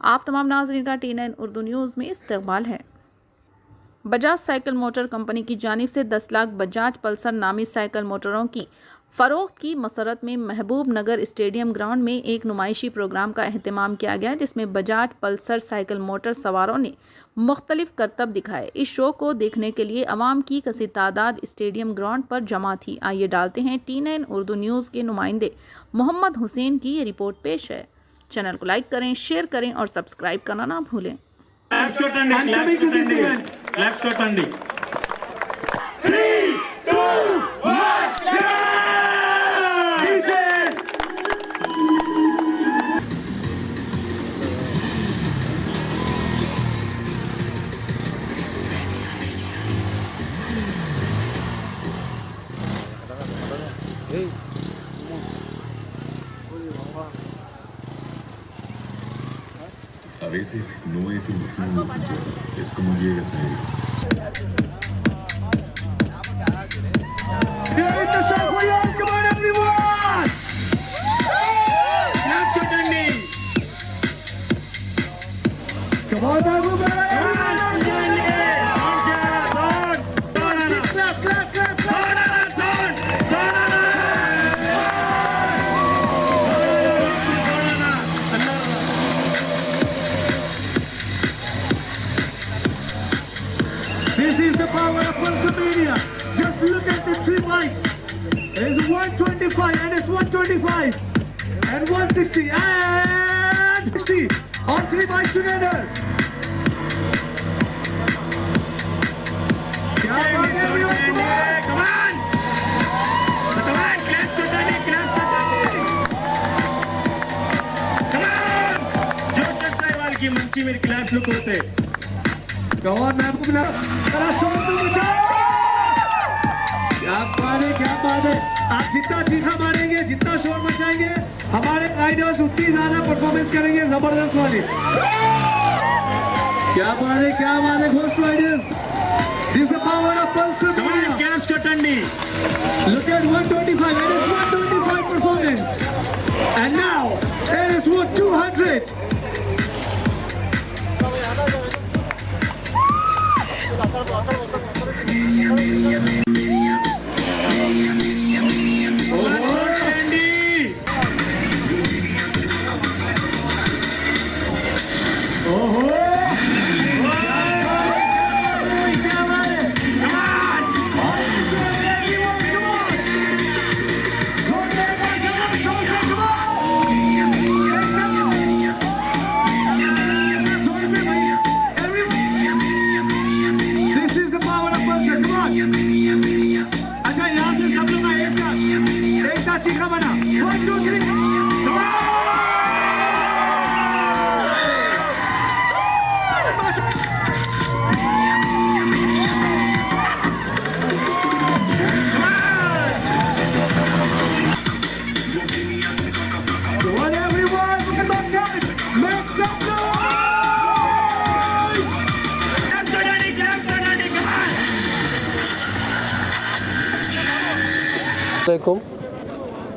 आप तमाम नाज़रीन का T9 उर्दू न्यूज़ में इस्तकबाल है। बजाज साइकिल मोटर कंपनी की जानिब से 10 लाख बजाज पल्सर नामी साइकिल मोटरों की फ़रोख्त की मसरत में महबूब नगर स्टेडियम ग्राउंड में एक नुमाइशी प्रोग्राम का अहतमाम किया गया, जिसमें बजाज पल्सर साइकिल मोटर सवारों ने मुख्तलिफ करतब दिखाए। इस शो को देखने के लिए अवाम की कसी तादाद स्टेडियम ग्राउंड पर जमा थी। आइए डालते हैं T9 उर्दू न्यूज़ के नुमाइंदे मोहम्मद हुसैन की ये रिपोर्ट पेश है। चैनल को लाइक करें, शेयर करें और सब्सक्राइब करना ना भूलें। A veces no es el destino lo que importa, es cómo llegas a él. This is the power of Pulsar Media. Just look at the 3 bikes. It's 125 and it's 125 and 160 and 60. All 3 bikes together. Come on, everyone, come on. मंची मेरी class look होते कौन मैं आपको मिला जरा शोर तो मचाओ। क्या बात है आप जितना चीखा मारेंगे, जितना शोर मचाएंगे, हमारे राइडर्स उतनी ज्यादा परफॉर्मेंस करेंगे, जबरदस्त वाली। क्या बात है host riders. This is the power of Pulsar media. Class कटंडी Look at 125 and it's 125 performance and now it is 200. अच्छा यहाँ से सब लोग एक साथ चीखा बना 1 2 3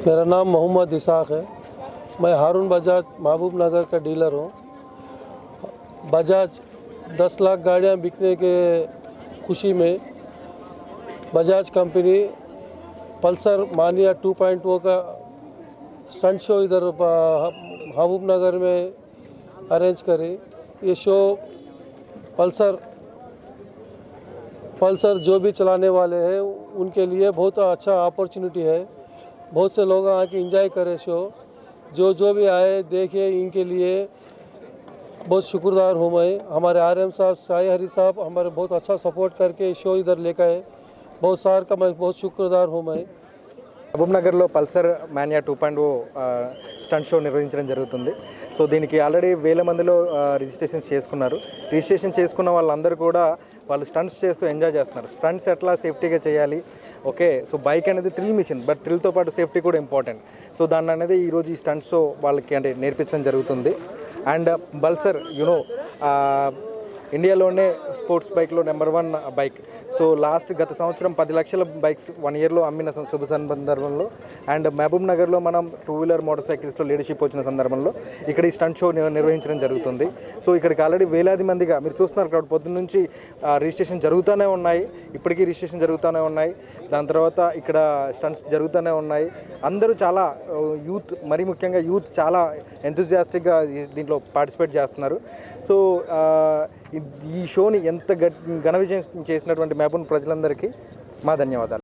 मेरा नाम मोहम्मद इसाक है। मैं हारून बजाज महबूब नगर का डीलर हूँ। बजाज 10 लाख गाड़ियाँ बिकने के खुशी में बजाज कंपनी पल्सर मानिया 2.0 का स्टंट शो इधर महबूब नगर में अरेंज करे। ये शो पल्सर जो भी चलाने वाले हैं उनके लिए बहुत अच्छा अपॉर्चुनिटी है। बहुत से लोग आके एंजॉय करें शो। जो भी आए देखे, इनके लिए बहुत शुक्रगुजार हूँ मैं। हमारे RM साहब, साई हरी साहब हमारे बहुत अच्छा सपोर्ट करके शो इधर लेकर आए। बहुत सार का मैं बहुत शुक्रगुजार हूँ मैं। మహబూబ్ నగర్లో పల్సర్ మానియా 2.0 స్టంట్ షో నిర్వహించడం జరుగుతుంది. సో దీనికి ఆల్రెడీ వేల మందిలో రిజిస్ట్రేషన్ చేసుకున్నారు. రిజిస్ట్రేషన్ చేసుకున్న వాళ్ళందరూ కూడా వాళ్ళు స్టంట్స్ చేస్తూ ఎంజాయ్ చేస్తున్నారు. స్టంట్స్ ఎట్లా సేఫ్టీగా చేయాలి, ఓకే. సో బైక్ అనేది థ్రిల్ మిషన్, బట్ థ్రిల్తో పాటు సేఫ్టీ కూడా ఇంపార్టెంట్. సో దాన్ని అనేది ఈరోజు ఈ స్టంట్ షో వాళ్ళకి అంటే నేర్పించడం జరుగుతుంది. అండ్ పల్సర్ ఇండియాలోనే స్పోర్ట్స్ బైక్లో నెంబర్ 1 బైక్. సో గత సంవత్సరం 10 లక్షల బైక్స్ 1 ఇయర్లో అమ్మిన శుభ సందర్భంలో అండ్ మహబూబ్ నగర్లో మనం 2-వీలర్ మోటార్ సైకిల్స్లో లీడర్షిప్ వచ్చిన సందర్భంలో ఇక్కడ ఈ స్టంట్ షో నిర్వహించడం జరుగుతుంది. సో ఇక్కడికి ఆల్రెడీ వేలాది మందిగా మీరు చూస్తున్నారు క్రౌడ్ పొద్దున్న నుంచి రిజిస్ట్రేషన్ జరుగుతూనే ఉన్నాయి, ఇప్పటికీ రిజిస్ట్రేషన్ జరుగుతూనే ఉన్నాయి. దాని తర్వాత ఇక్కడ స్టంట్స్ జరుగుతూనే ఉన్నాయి. అందరూ చాలా యూత్, మరీ ముఖ్యంగా యూత్ చాలా ఎంతూజియాస్టిక్గా దీంట్లో పార్టిసిపేట్ చేస్తున్నారు. సో ఈ షోని ఎంత ఘన విజయం చేసినటువంటి మహబూబ్ ప్రజలందరికీ మా ధన్యవాదాలు.